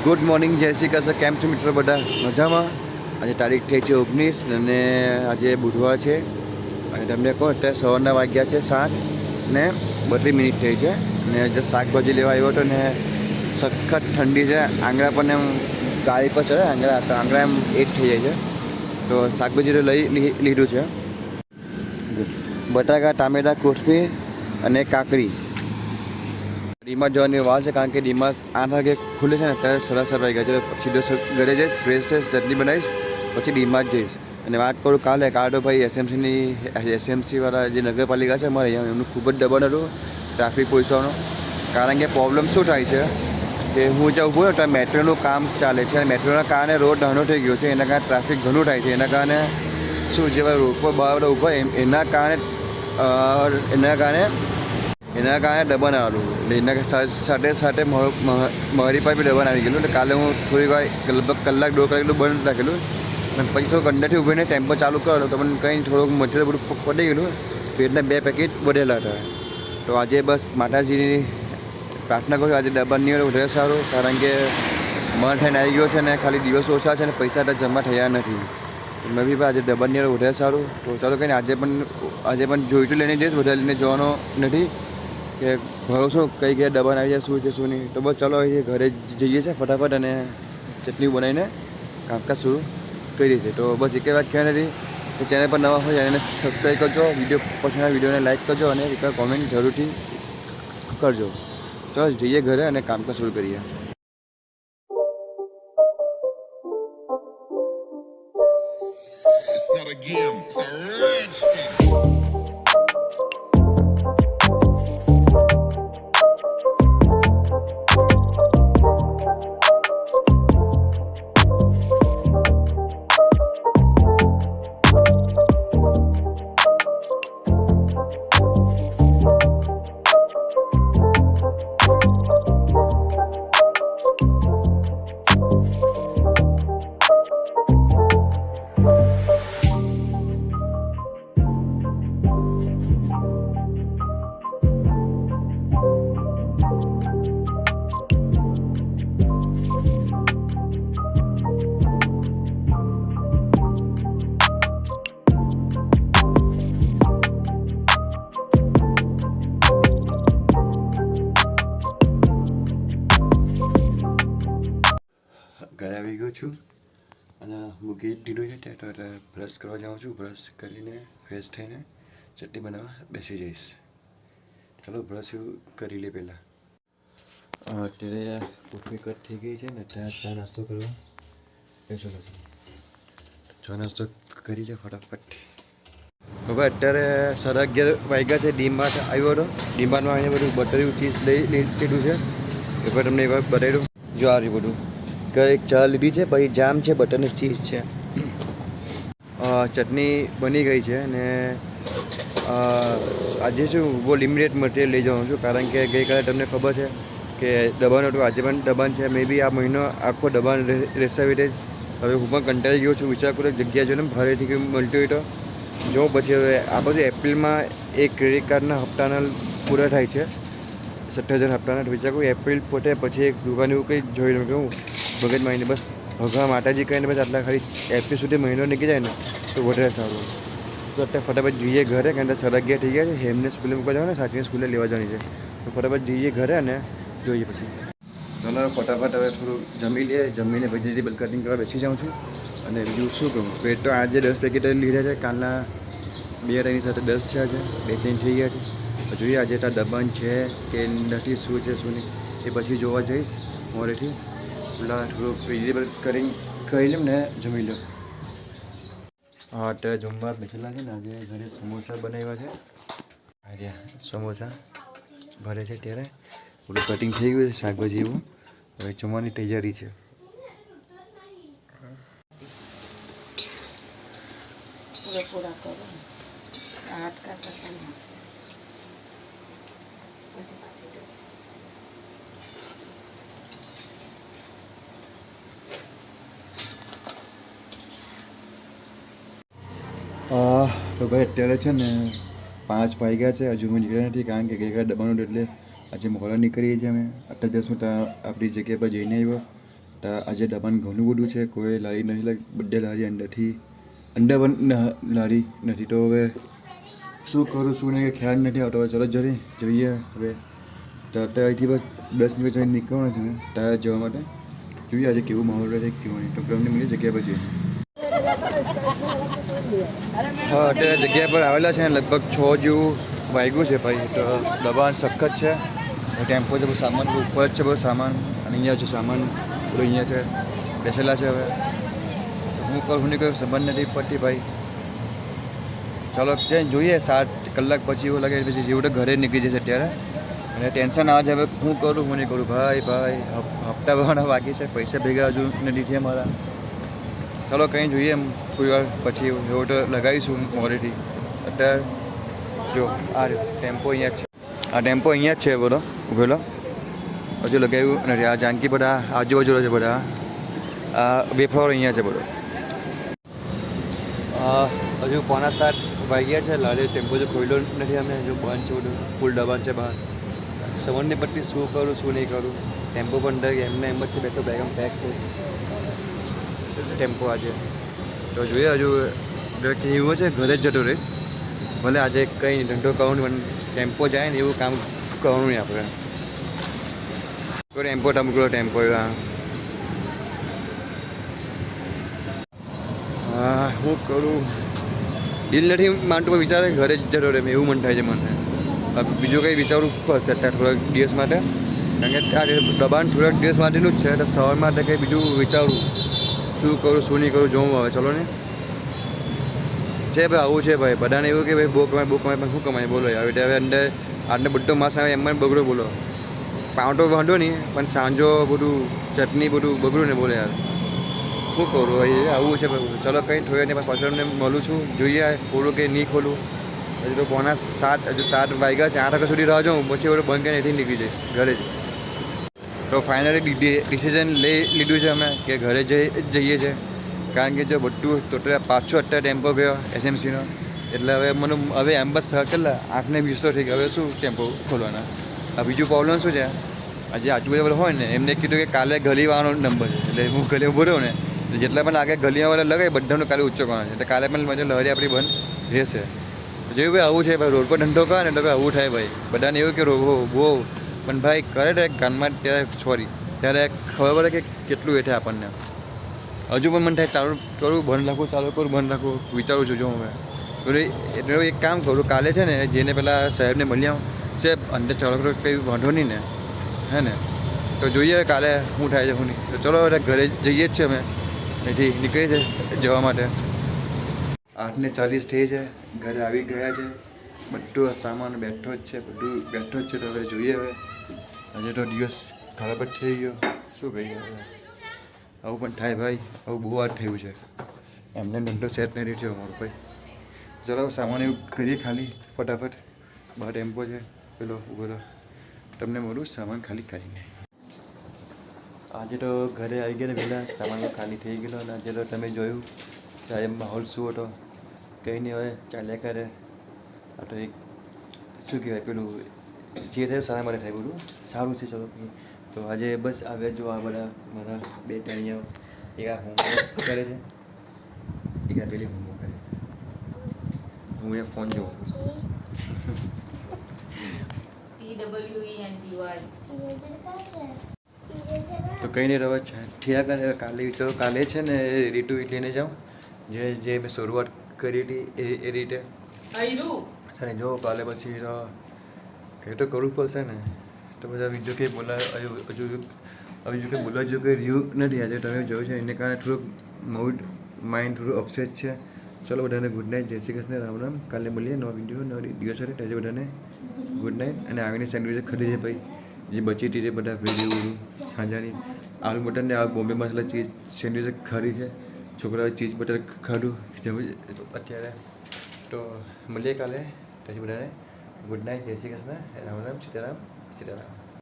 Good morning, જય શ્રી કૃષ્ણ. કેમ છો મિત્રો? બધા મજામાં? આજે તારીખ થઈ છે 19 અને આજે બુધવાર છે. અને તમને કહો અત્યારે સવારના વાગ્યા છે 7:32 થઈ છે. અને જે શાકભાજી લેવા આવ્યો હતો ને સખત ઠંડી છે. આંગળા પણ એમ ગાડી પર ચડે આંગળા એમ એક થઈ જાય છે. તો શાકભાજી તો લઈ લીધું છે. બટાકા, ટામેટા, કોથમીર અને કાકડી. ડીમાર્ટ જવાની વાર છે કારણ કે ડીમાર્ટ 8 વાગે ખુલે છે ને અત્યારે 7:30 વાગ્યા છે. સીધો ઘરે જઈશ, ફ્રેશ થઈશ, ચટણી બનાવીશ, પછી ડીમાર્ટ જઈશ. અને વાત કરું કાલે તો ભાઈ એસએમસીવાળા જે નગરપાલિકા છે અમારે અહીંયા એમનું ખૂબ જ દબાણ હતું ટ્રાફિક પોલીસવાનો. કારણ કે પ્રોબ્લેમ શું થાય છે કે હું જ્યાં ઊભો ત્યાં મેટ્રોનું કામ ચાલે છે અને મેટ્રોના કારણે રોડ નાનો થઈ ગયો છે. એના કારણે ટ્રાફિક ઘણું થાય છે. એના કારણે શું જેવા રોડ પર બહાર ઊભા એના કારણે દબાણ આવેલું. એટલે એના સાથે મારી પાસે બી દબાણ આવી ગયેલું. એટલે કાલે હું થોડી વાર લગભગ કલાક 1.5 કલાક બંધ રાખેલું. અને પછી થોડુંક અંદરથી ઊભીને ટેમ્પો ચાલુ કર્યો તો મને કંઈ થોડુંક મટીરિયલ બધું પડી ગયેલું. પેટના 2 પેકેટ વધેલા હતા. તો આજે બસ માતાજીની પ્રાર્થના કરું આજે દબાણ નહીં હોય વધારે સારું. કારણ કે મન થઈને આવી ગયો છે ને ખાલી દિવસ ઓછા છે ને પૈસા તો જમા થયા નથી. મેં બી આજે દબાણ નહીં હોય વધારે સારું. તો ચાલો કંઈ આજે પણ જોઈતું લઈને જઈશ, વધારે લઈને જવાનો નથી કે ભરોસો કઈ ગયા દબાણ આવી જાય શું છે શું નહીં. તો બસ ચાલો એ ઘરે જઈએ છીએ ફટાફટ અને ચટણી બનાવીને કામકાજ શરૂ કરીએ છીએ. તો બસ એક વાત કહેવા નથી કે ચેનલ પર નવા હોય એને સબસ્ક્રાઈબ કરજો, વિડીયો પસંદ આવે વિડીયોને લાઈક કરજો અને એક કોમેન્ટ જરૂરથી કરજો. ચાલો જઈએ ઘરે અને કામકાજ શરૂ કરીએ. It's not a game, it's a rich thing. ઘરે આવી ગયો છું અને મૂકી દીધું છે ત્યાં તો બ્રશ કરવા જાઉં છું. બ્રશ કરીને ફ્રેશ થઈને ચટણી બનાવવા બેસી જઈશ. ચાલો બ્રશ એવું કરી લે પહેલાં. અત્યારે કોફી કટ થઈ ગઈ છે ને ત્યાં ચા નાસ્તો કરવા બેસો નથી. ચા નાસ્તો કરી છે ફટાફટ. હવે અત્યારે 11:30 વાગ્યા છે. ડીમાર્ટ આવ્યો હતો. ડીમાર્ટમાં અહીંયા બધું બટર્યું ચીઝ લઈ લીધું છે. એ પણ તમને એક વાર બતાવ્યું. જો આ રહ્યું બધું. એક ચા લીધી છે, પછી જામ છે, બટર ને ચીઝ છે. ચટણી બની ગઈ છે અને આજે શું બહુ લિમિટેડ મટીરિયલ લઈ જવાનું છું. કારણ કે ગઈકાલે તમને ખબર છે કે દબાણ હતું, આજે પણ દબાણ છે. મે બી આ મહિનો આખો દબાણ રહેશે. હવે હું પણ કંટાળી ગયો છું. વિચાર કરો જગ્યા જોઈને ભારેથી કંઈ મળતું હોય તો જો પછી હવે આ બધું એપ્રિલમાં એક ક્રેડિટ કાર્ડના હપ્તાના પૂરા થાય છે 27,000 હપ્તાના. વિચાર કરું એપ્રિલ પોતે પછી એક દુકાન એવું કંઈ જોઈ લઉં કેવું મગજમાં આવીને બસ ભગવાન માતાજી કહીને બસ આટલા ખાલી એપ્રિલ સુધી મહિનો નીકળી જાય ને તો વધારે સારું. તો અત્યારે ફટાફટ જઈએ ઘરે કારણ કે 11:30 થઈ ગયા છે. હેમને સ્કૂલે મૂકવા જવાનું, સાચવીને સ્કૂલે લેવા જવાની છે. તો ફટાફટ જઈએ ઘરે અને જોઈએ પછી. ચાલો ફટાફટ હવે થોડું જમી લઈએ. જમીને વેજીટેબલ કટિંગ કરવા બેસી જાઉં છું. અને બીજું શું કહું, પેટ તો આજે 10 પેકેટ લીધા છે. કાલના 2 એની સાથે 10 છે. આજે 2 ચેન્જ થઈ ગયા છે. તો જોઈએ આજે ત્યાં દબાણ છે કે નથી, શું છે શું નહીં એ પછી જોવા જઈશ મોડેથી. પેલા થોડુંક વેજીટેબલ કરી લઉં ને જમી લઉં. હા અત્યારે જમવા બેસેલા છે ને. આજે ઘરે સમોસા બનાવ્યા છે. આજે સમોસા ભરે છે ત્યારે બધું કટિંગ થઈ ગયું છે શાકભાજી એવું. હવે જમવાની તૈયારી છે. પૂરા કરો હાડકા પછી પાછી કરીશ. તો ભાઈ અત્યારે છે ને 5 વાગ્યા છે. હજુ મેં નીકળ્યા નથી કારણ કે ગઈકાલે દબાણનું એટલે આજે મોડા નીકળીએ છીએ અમે. અત્યારે જશું ત્યાં આપણી જગ્યા પર જઈને આવ્યો તો આજે ડબ્બાનું ઘણું બધું છે, કોઈ લારી નથી, બધે લારી અંડા પણ લારી નથી. તો હવે શું કરું શું નહીં ખ્યાલ નથી આવતો. ચલો જોઈએ હવે. તો અત્યારે અહીંથી બસ 10 મિનિટ જઈને નીકળવાનું છે ને ત્યાં જવા માટે. જોઈએ આજે કેવું માહોલ રહે કેવું નહીં. તો ગમને મળી જગ્યા પર જઈએ. હા, અત્યારે જગ્યા પર આવેલા છે, લગભગ 6 જેવું વાગ્યું છે ભાઈ. તો દબાણ સખત છે, ટેમ્પો છે, બધું સામાન ઉપર જ છે, બધું સામાન. અને અહીંયા છે સામાન બધું અહીંયા છે, બેસેલા છે. હવે હું કરું નહીં કોઈ સંબંધ નથી પડતી ભાઈ. ચાલો જોઈએ 7 કલાક પછી એવું લાગે પછી જેવું તો ઘરે નીકળી જશે અત્યારે. અને ટેન્શન આવે છે હવે હું કરું હું નહીં કરું ભાઈ. હપ્તા ભરવાના બાકી છે, પૈસા ભેગા હજુ નથી થયા મારા. ચાલો કંઈ જોઈએ એમ કોઈ વાર પછી એવું તો લગાવીશું મોરેથી. અત્યારે જો આ ટેમ્પો અહીંયા જ છે, આ ટેમ્પો અહીંયા જ છે બધો ઉભેલો, હજુ લગાવ્યું નથી. આ જાનકી બધા આજુબાજુ છે બધા. આ બેફ્લાવર અહીંયા છે બધો. હજુ 6:45 વાગ્યા છે, લારે ટેમ્પો જો ખોલ્યો નથી અમે, હજુ બંધ છે બધું, ફૂલ દબાણ છે બહાર. સવારની પટ્ટી શું કરું શું નહીં કરું. ટેમ્પો પણ અંદર એમને એમ જ છે, બે તો બેગમ પેક છે ટેમ્પો આજે. તો જોઈએ હજુ એવું છે ઘરે જ જતો રહીશ ભલે આજે કંઈ ધંધો કરવાનું પણ ટેમ્પો જાય ને એવું કામ કરવાનું નહીં આપણે. ટેમ્પો ટેમ્પો હા હું કરું દિલ નથી માનતું પણ વિચારે ઘરે જ જતો રહે એવું મન થાય છે મને. બીજું કંઈ વિચારવું પડશે અત્યારે થોડાક દિવસ માટે, કારણ કે આ દબાણ થોડાક દિવસ માટેનું જ છે. તો સવાર માટે કંઈ બીજું વિચારું શું કરું શું નહીં કરું જોવું હવે. ચલો ને છે ભાઈ, આવું છે ભાઈ બધાને એવું કે ભાઈ બહુ કમાય પણ શું કમાય બોલો હવે. હવે અંદર આટલે બધો માસ આવે એમ બગડો બોલો. પાવટો વાંધો નહીં પણ સાંજો બધું ચટણી બધું બગડું ને બોલે યાર શું કરું ભાઈ. આવું છે ભાઈ. ચલો કંઈ થોડી ને પાછળ અમને મળું છું, જોઈએ ખોલું કે નહીં ખોલું. હજુ તો 6:45 હજુ 7 વાગ્યા છે, 8 વાગ્યા સુધી રાહ જોઉં પછી બધું બંધ કરીને અહીંથી નીકળી જઈશ ઘરે જ. તો ફાઇનલી ડિસિઝન લઈ લીધું છે અમે કે ઘરે જઈએ છીએ, કારણ કે જો બધું ટોટલ પાછો અત્યારે ટેમ્પો ગયો એસએમસીનો. એટલે હવે મને હવે એમ બસ કેટલા 8:20 તો થઈ ગયા, હવે શું ટેમ્પો ખોલવાના. આ બીજું પ્રોબ્લેમ શું છે, આજે આજુબાજુ હોય ને એમને કીધું કે કાલે ગલીવાળાનો નંબર છે, એટલે હું ગલી ઊભો રહ્યો ને જેટલા પણ આગળ ગલીવાળા લગાવે બધાનો કાલે ઊંચો કરવાનો છે. એટલે કાલે પણ લહેરી આપણી બંધ રહેશે. જેવું ભાઈ આવું છે ભાઈ, રોડ પર ધંધો કરે ને તો ભાઈ આવું થાય ભાઈ. બધાને એવું કે બહુ પણ ભાઈ કરે તો ગામમાં ત્યારે ખબર પડે કે કેટલું એ થાય આપણને. હજુ પણ મને થાય ચાલુ કરું બંધ રાખું, ચાલુ કરું બંધ રાખું વિચારું છું. જો હવે એટલે એક કામ કરું, કાલે છે ને જેને પેલા સાહેબને મળી આવું સાહેબ અંદર ચાલુ કરો કંઈ વાંધો નહીં ને, હે ને. તો જોઈએ કાલે શું થાય છે શું નહીં. તો ચલો ઘરે જઈએ જ છે અમે, અહીંથી નીકળી છે જવા માટે. 8:40 થઈ છે, ઘરે આવી ગયા છે. બધું સામાન બેઠો જ છે, બધું બેઠો જ છે. તો હવે જોઈએ હવે આજે તો દિવસ ખરાબ જ થઈ ગયો શું કહીએ હવે. આવું પણ થાય ભાઈ, આવું બહુ વાર થયું છે. એમને ધંધો સેટ નહીં થયો મારો ભાઈ. ચલો સામાન એવું કરીએ ખાલી ફટાફટ. બહાર ટેમ્પો છે પેલો ઉભો તમને મળું સામાન ખાલી કરીને. આજે તો ઘરે આવી ગયા ને પહેલાં સામાન ખાલી થઈ ગયેલો. અને આજે તો તમે જોયું કે આજે માહોલ શું હતો, કંઈ નહીં હવે ચાલ્યા કરે. આ તો એક શું કહેવાય પેલું જે થયું સારા માટે થાય બધું સારું છે. ચલો તો આજે બસ આવ્યા જો આ બધા મારા 2 ટાણીઓ, એક આ હોમવર્ક કરે છે, એક આ પેલી હોમવર્ક કરે છે. હું એ ફોન જોઉં તો કંઈ નહીં રવા ઠીયા કરે. કાલે વિચારો કાલે છે ને રીટુ લઈને જાઉં જે મેં શરૂઆત કરી હતી એ રીતે છે ને. જો કાલે પછી તો કંઈ તો કરવું પડશે ને. તો બધા બીજું કંઈ હજુ કંઈ બોલવા જેવું કંઈ રહ્યું નથી. આજે તમે જોયું છે એને કારણે થોડુંક માઇન્ડ થોડું અપસેટ છે. ચલો બધાને ગુડ નાઇટ, જય શ્રી કૃષ્ણ, રામ રામ. કાલે મળીએ નવા વિડીયો નવા દિવસ સાથે. આજે બધાને ગુડ નાઇટ. અને આવીને સેન્ડવિચ ખરીદે ભાઈ જે બચી હતી તે બધા વિડીયો સાંજાની આલુ બટર ને આ બોમ્બે મસાલા ચીઝ સેન્ડવિચ ખરી છે. છોકરાઓએ ચીઝ બટર ખાધું અત્યારે. તો મળીએ કાલે. પછી બધાને ગુડ નાઇટ, જય શ્રી કૃષ્ણ, રામ રામ, સીતારામ સીતારામ.